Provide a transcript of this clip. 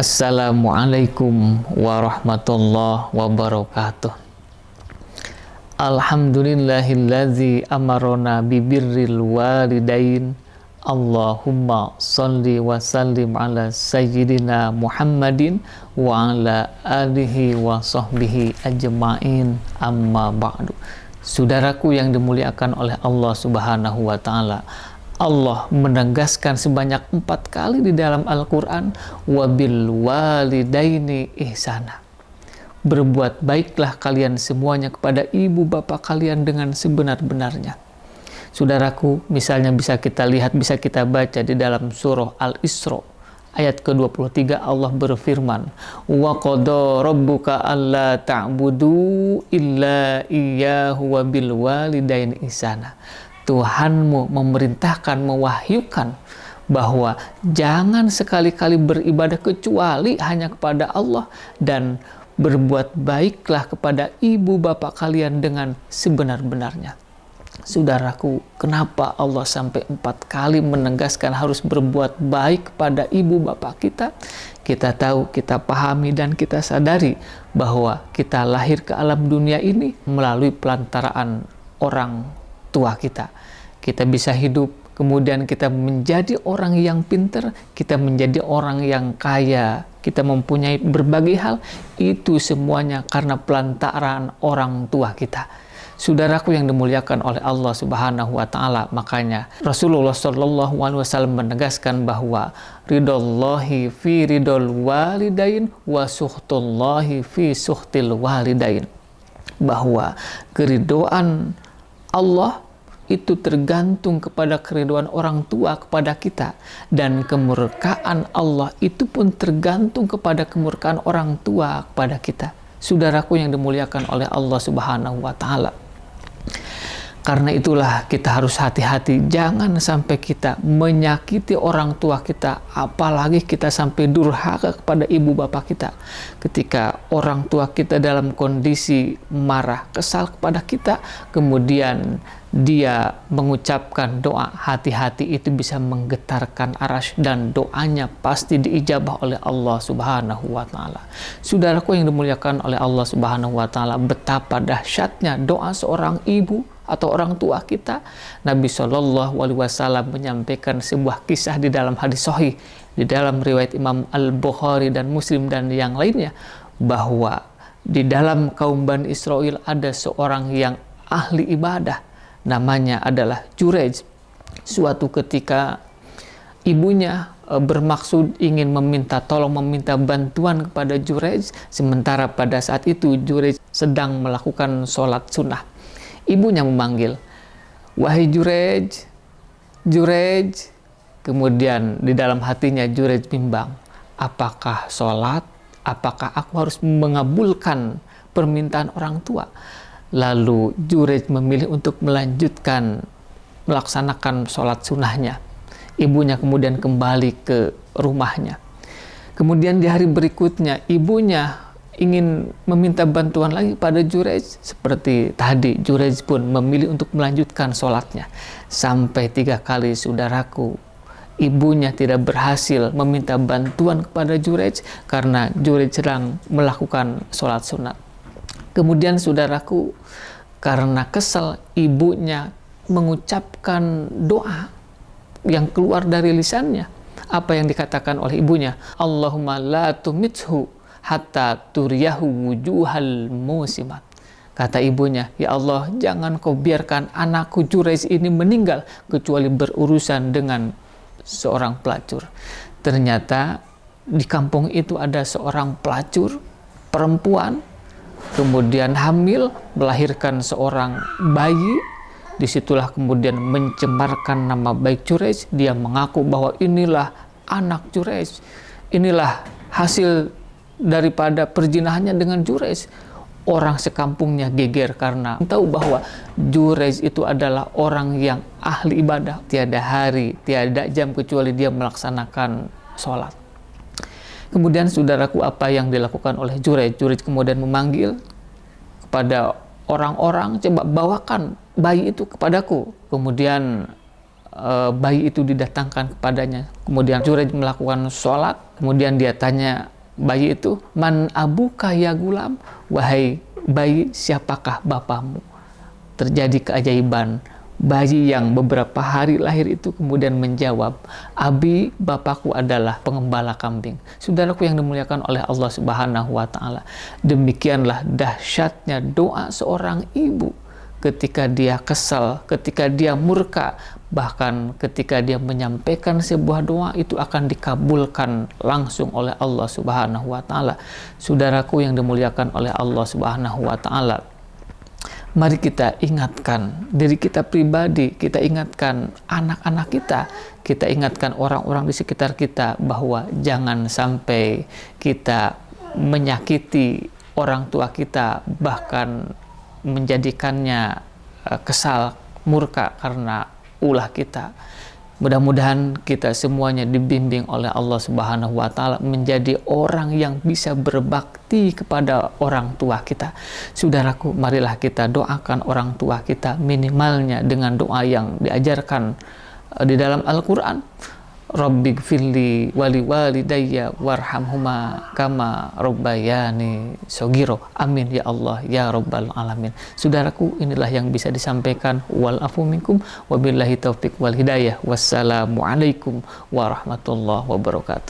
Assalamualaikum warahmatullahi wabarakatuh. Alhamdulillahillazi amarona bibirril walidain. Allahumma salli wa sallim ala sayyidina Muhammadin wa ala alihi wa sahbihi ajma'in, amma ba'du. Saudaraku yang dimuliakan oleh Allah Subhanahu wa ta'ala, Allah menegaskan sebanyak 4 kali di dalam Al-Quran, wabil walidaini ihsana. Berbuat baiklah kalian semuanya kepada ibu bapak kalian dengan sebenar-benarnya. Saudaraku, misalnya bisa kita lihat, bisa kita baca di dalam surah Al-Isra ayat ke-23, Allah berfirman, wa qada rabbuka alla ta'budu illa iyyahu wa bil walidaini ihsana. Tuhanmu memerintahkan, mewahyukan bahwa jangan sekali-kali beribadah kecuali hanya kepada Allah, dan berbuat baiklah kepada ibu bapak kalian dengan sebenar-benarnya. Saudaraku, kenapa Allah sampai 4 kali menegaskan harus berbuat baik kepada ibu bapak kita? Kita tahu, kita pahami, dan kita sadari bahwa kita lahir ke alam dunia ini melalui pelantaraan orang tua kita. Kita bisa hidup, kemudian kita menjadi orang yang pintar, kita menjadi orang yang kaya, kita mempunyai berbagai hal, itu semuanya karena pelantaran orang tua kita. Saudaraku yang dimuliakan oleh Allah Subhanahu wa ta'ala, makanya Rasulullah SAW menegaskan bahwa ridallahi fi ridol walidain wa suhtullahi fi suhtil walidain, bahwa keridhaan Allah itu tergantung kepada keridhaan orang tua kepada kita, dan kemurkaan Allah itu pun tergantung kepada kemurkaan orang tua kepada kita. Saudaraku yang dimuliakan oleh Allah Subhanahu wa ta'ala, karena itulah kita harus hati-hati, jangan sampai kita menyakiti orang tua kita, apalagi kita sampai durhaka kepada ibu bapak kita. Ketika orang tua kita dalam kondisi marah, kesal kepada kita, kemudian dia mengucapkan doa, hati-hati itu bisa menggetarkan arasy, dan doanya pasti diijabah oleh Allah Subhanahu wa ta'ala. Saudaraku yang dimuliakan oleh Allah Subhanahu wa ta'ala, betapa dahsyatnya doa seorang ibu atau orang tua kita. Nabi SAW menyampaikan sebuah kisah di dalam hadis sahih, di dalam riwayat Imam Al-Bukhari dan Muslim dan yang lainnya, bahwa di dalam kaum Bani Israel ada seorang yang ahli ibadah, namanya adalah Jurej. Suatu ketika ibunya bermaksud ingin meminta tolong, meminta bantuan kepada Jurej, sementara pada saat itu Jurej sedang melakukan sholat sunnah. Ibunya memanggil, wahai Jurej, Jurej. Kemudian di dalam hatinya Jurej bimbang, apakah sholat, apakah aku harus mengabulkan permintaan orang tua? Lalu Jurej memilih untuk melanjutkan melaksanakan sholat sunnahnya. Ibunya kemudian kembali ke rumahnya. Kemudian di hari berikutnya ibunya ingin meminta bantuan lagi pada Jurej. Seperti tadi, Jurej pun memilih untuk melanjutkan sholatnya. Sampai 3 kali, saudaraku, ibunya tidak berhasil meminta bantuan kepada Jurej karena Jurej sedang melakukan sholat sunat. Kemudian saudaraku, karena kesal, ibunya mengucapkan doa yang keluar dari lisannya. Apa yang dikatakan oleh ibunya? Allahumma la tumithu hatta turiyahu wujuhal musimat. Kata ibunya, ya Allah, jangan kau biarkan anakku Jurej ini meninggal kecuali berurusan dengan seorang pelacur. Ternyata di kampung itu ada seorang pelacur perempuan, kemudian hamil, melahirkan seorang bayi. Disitulah kemudian mencemarkan nama baik Jurej. Dia mengaku bahwa inilah anak Jurej, inilah hasil daripada perjinahannya dengan Jurej. Orang sekampungnya geger karena tahu bahwa Jurej itu adalah orang yang ahli ibadah. Tiada hari, tiada jam kecuali dia melaksanakan sholat. Kemudian saudaraku, apa yang dilakukan oleh Jurej? Jurej kemudian memanggil kepada orang-orang, coba bawakan bayi itu kepadaku. Kemudian bayi itu didatangkan kepadanya. Kemudian Jurayj melakukan sholat, kemudian dia tanya bayi itu, man abuka ya gulam, wahai bayi, siapakah bapamu? Terjadi keajaiban. Bayi yang beberapa hari lahir itu kemudian menjawab, abi, bapakku adalah pengembala kambing. Saudaraku yang dimuliakan oleh Allah Subhanahu wa Ta'ala, demikianlah dahsyatnya doa seorang ibu ketika dia kesal, ketika dia murka, bahkan ketika dia menyampaikan sebuah doa itu akan dikabulkan langsung oleh Allah Subhanahu wa Ta'ala. Saudaraku yang dimuliakan oleh Allah Subhanahu wa Ta'ala, mari kita ingatkan diri kita pribadi, kita ingatkan anak-anak kita ingatkan orang-orang di sekitar kita bahwa jangan sampai kita menyakiti orang tua kita, bahkan menjadikannya kesal, murka karena ulah kita. Mudah-mudahan kita semuanya dibimbing oleh Allah Subhanahu wa Ta'ala menjadi orang yang bisa berbakti kepada orang tua kita. Saudaraku, marilah kita doakan orang tua kita minimalnya dengan doa yang diajarkan di dalam Al-Quran. Rabbighfirli wali walidayya warhamhuma kama rabbayani shogiro. Amin ya Allah ya Rabbal alamin. Saudaraku, inilah yang bisa disampaikan. Wal afu minkum wabillahi taufiq wal hidayah. Wassalamualaikum warahmatullahi wabarakatuh.